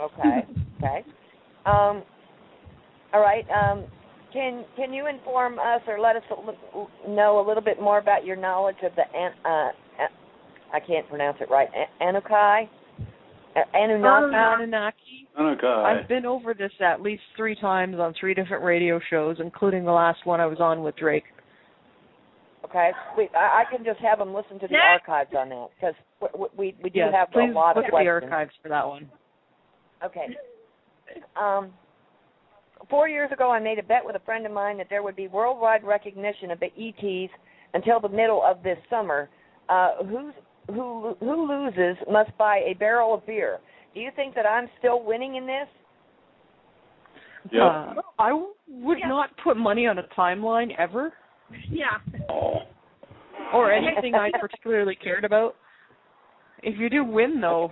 Okay. Okay. All right. Can you inform us or let us know a little bit more about your knowledge of the I can't pronounce it right. Anunnaki. Anunnaki. Anunnaki. I've been over this at least 3 times on 3 different radio shows, including the last one I was on with Drake. Okay, I can just have them listen to the archives on that, because we do have a lot of questions. Please look at the archives for that one. Okay. 4 years ago, I made a bet with a friend of mine that there would be worldwide recognition of the ETs until the middle of this summer. Who loses must buy a barrel of beer. Do you think that I'm still winning in this? Yeah. I would not put money on a timeline ever. Yeah. Or anything I particularly cared about. If you do win, though,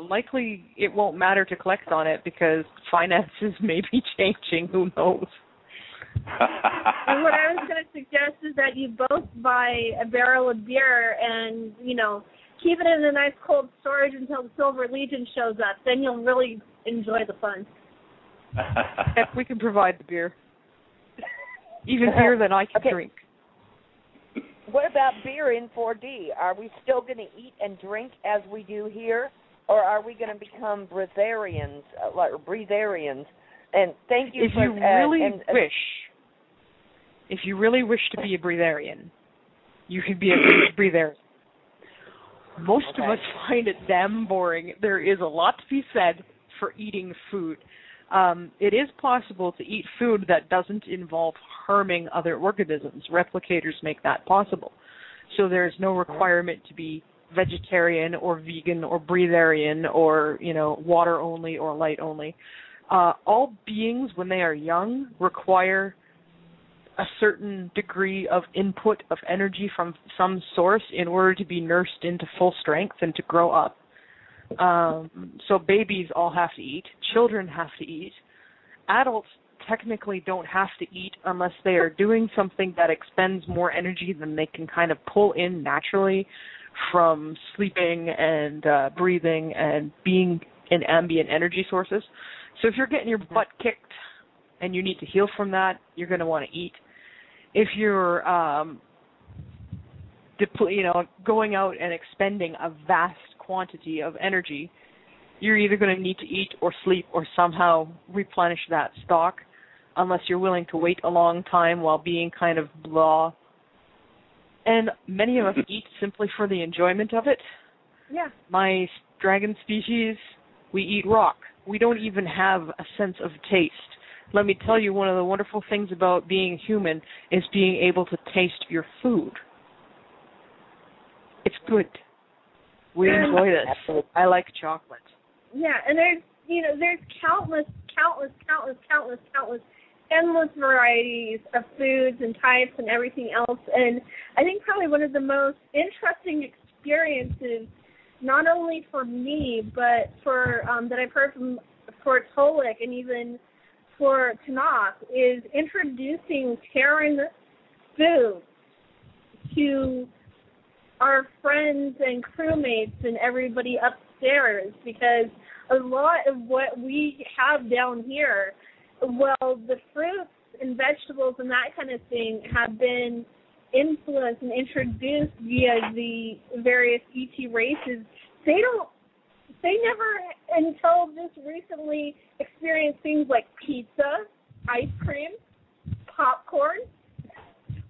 likely it won't matter to collect on it because finances may be changing. Who knows? And what I was going to suggest is that you both buy a barrel of beer and, keep it in a nice cold storage until the Silver Legion shows up. Then you'll really enjoy the fun. If we can provide the beer. Even beer that I can drink. What about beer in 4D? Are we still going to eat and drink as we do here? Or are we going to become breatharians? And thank you for... If you really wish to be a breatharian, you can be a breatharian. Most of us find it damn boring. There is a lot to be said for eating food. It is possible to eat food that doesn't involve harming other organisms. Replicators make that possible. So there's no requirement to be vegetarian or vegan or breatharian or, water only or light only. All beings, when they are young, require a certain degree of input of energy from some source in order to be nursed into full strength and to grow up. So babies all have to eat. Children have to eat. Adults technically don't have to eat unless they are doing something that expends more energy than they can kind of pull in naturally from sleeping and breathing and being in ambient energy sources. So if you're getting your butt kicked and you need to heal from that, you're going to want to eat. If you're going out and expending a vast quantity of energy, you're either going to need to eat or sleep or somehow replenish that stock, unless you're willing to wait a long time while being kind of blah. And many of us eat simply for the enjoyment of it. Yeah. My dragon species, we eat rock. We don't even have a sense of taste. Let me tell you, one of the wonderful things about being human is being able to taste your food. It's good. We enjoy this. I like chocolate. Yeah, and there's countless, endless varieties of foods and types and everything else. And I think probably one of the most interesting experiences, not only for me, but for that I've heard for Tolik and even for Tanaath, is introducing Terran food to our friends and crewmates and everybody upstairs, because a lot of what we have down here, well, the fruits and vegetables and that kind of thing have been influenced and introduced via the various ET races. They never, until this recently, experienced things like pizza, ice cream, popcorn.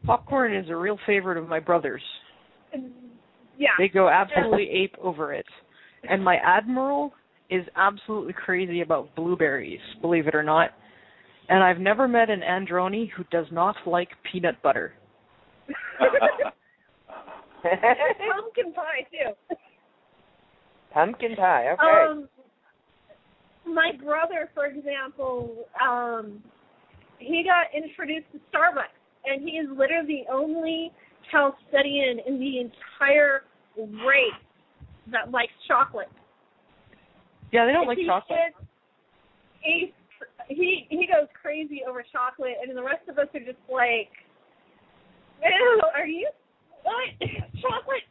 Popcorn is a real favorite of my brother's. Yeah. They go absolutely ape over it. And my admiral is absolutely crazy about blueberries, believe it or not. And I've never met an Androni who does not like peanut butter. Pumpkin pie, too. Pumpkin pie, okay. My brother, for example, he got introduced to Starbucks, and he is literally the only Chalcedian in the entire race that likes chocolate. Yeah, they don't like chocolate. He goes crazy over chocolate, and the rest of us are just like, ew, are you, what, chocolate?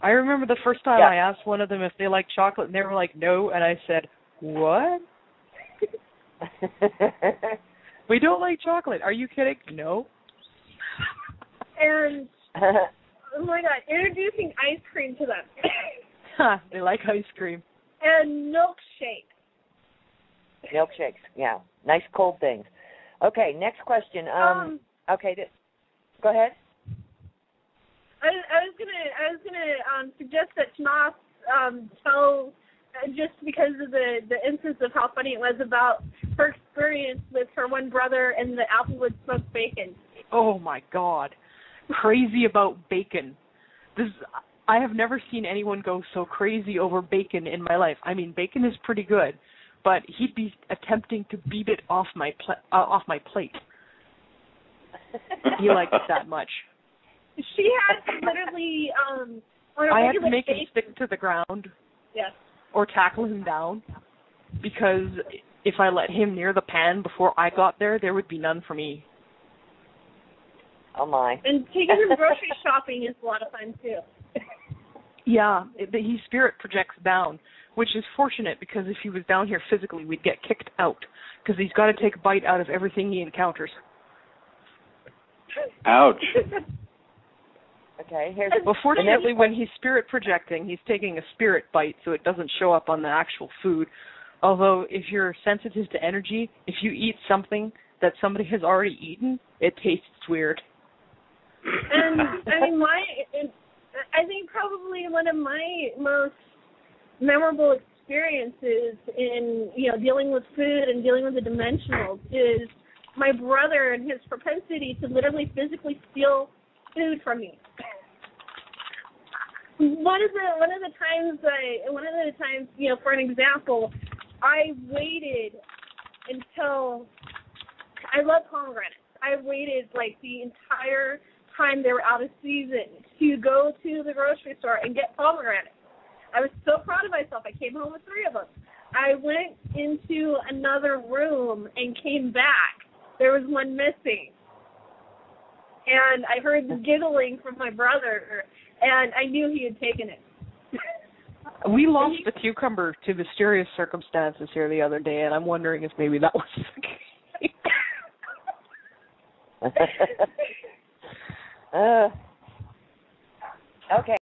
I remember the first time I asked one of them if they liked chocolate, and they were like, no, and I said, What? We don't like chocolate. Are you kidding? No. And, oh my God, introducing ice cream to them. They like ice cream. And milkshakes. Milkshakes, yeah. Nice cold things. Okay, next question. Okay, go ahead. I was gonna suggest that Tanaath tell, just because of the instance of how funny it was, about her experience with her one brother and the Applewood smoked bacon. Oh my God, crazy about bacon. I have never seen anyone go so crazy over bacon in my life. I mean, bacon is pretty good, but he'd be attempting to beat it off my plate. He liked it that much. She had to literally on a I had regular to make him basis. stick to the ground. Yes. Or tackle him down, because if I let him near the pan before I got there would be none for me. Oh my! And taking him grocery shopping is a lot of fun too. Yeah, he spirit projects down, which is fortunate, because if he was down here physically, we'd get kicked out, because he's got to take a bite out of everything he encounters. Ouch. Okay, Well, fortunately, when he's spirit projecting, he's taking a spirit bite, so it doesn't show up on the actual food. Although, if you're sensitive to energy, if you eat something that somebody has already eaten, it tastes weird. And I mean, I think probably one of my most memorable experiences in dealing with food and dealing with the dimensionals is my brother and his propensity to literally physically steal food from me. One of the times, for an example, I waited until I love pomegranates. I waited like the entire time they were out of season to go to the grocery store and get pomegranates. I was so proud of myself. I came home with 3 of them. I went into another room and came back. There was one missing. And I heard the giggling from my brother, and I knew he had taken it. We lost the cucumber to mysterious circumstances here the other day, and I'm wondering if maybe that was the case. Okay.